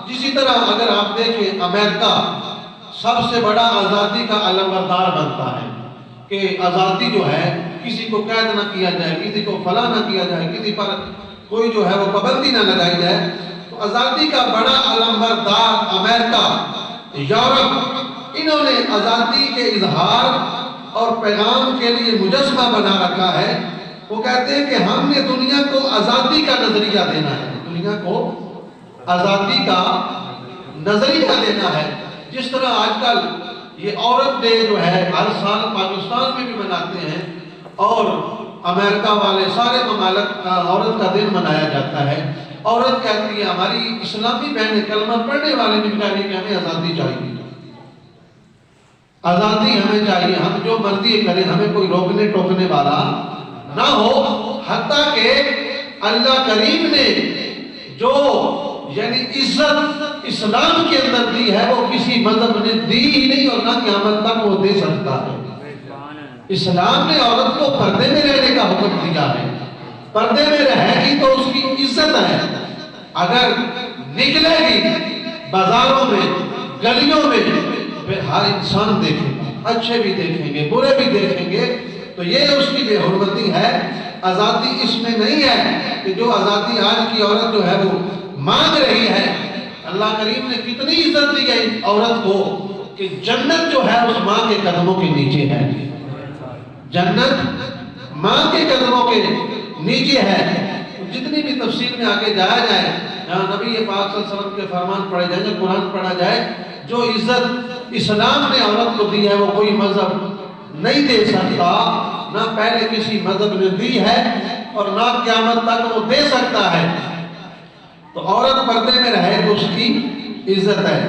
جسی طرح اگر آپ دیکھیں امریکہ سب سے بڑا آزادی کا علمبردار بنتا ہے کہ آزادی جو ہے کسی کو قید نہ کیا جائے، کسی کو فلاں نہ کیا جائے، کسی پر کوئی جو ہے وہ پابندی نہ لگائی جائے، تو آزادی کا بڑا علمبردار امریکہ، یورپ، انہوں نے آزادی کے اظہار اور پیغام کے لیے مجسمہ بنا رکھا ہے۔ وہ کہتے ہیں کہ ہم نے دنیا کو آزادی کا نظریہ دینا ہے، دنیا کو آزادی کا نظریہ دینا ہے۔ جس طرح آج کل یہ عورت ڈے جو ہے ہر سال پاکستان میں بھی مناتے ہیں اور امریکہ والے سارے ممالک عورت کا دن منایا جاتا ہے۔ عورت کہتی ہے ہماری اسلامی بہنیں کلمہ پڑھنے والے بھی کہتے ہیں کہ ہمیں آزادی چاہیے، آزادی ہمیں چاہیے، ہم جو مرضی کریں، ہمیں کوئی روکنے ٹوکنے والا نہ ہو۔ حتیٰ کہ اللہ کریم نے جو یعنی عزت اسلام کے اندر دی ہے وہ کسی مذہب نے دی ہی نہیں اور نہ قیامت تک وہ دے سکتا ہے۔ اسلام نے عورت کو پردے میں رہنے کا حکم دیا ہے، پردے میں رہے گی تو اس کی عزت ہے۔ اگر نکلے گی بازاروں میں، گلیوں میں، پھر ہر انسان دیکھیں گے، اچھے بھی دیکھیں گے، برے بھی دیکھیں گے، تو یہ اس کی بے حرمتی ہے۔ آزادی اس میں نہیں ہے کہ جو آزادی آج کی عورت جو ہے وہ مانگ رہی ہے۔ اللہ کریم نے کتنی عزت دی ہے عورت کو کہ جنت جو ہے اس ماں کے قدموں کے نیچے ہے، جنت ماں کے قدموں کے نیچے ہے۔ جتنی بھی تفصیل میں آگے جایا جائے، نبی پاک صلی اللہ علیہ وسلم کے فرمان پڑھے جائیں، قرآن پڑھا جائے، جو عزت اسلام نے عورت کو دی ہے وہ کوئی مذہب نہیں دے سکتا، نہ پہلے کسی مذہب نے دی ہے اور نہ قیامت تک وہ دے سکتا ہے۔ تو عورت پردے میں رہے تو اس کی عزت ہے۔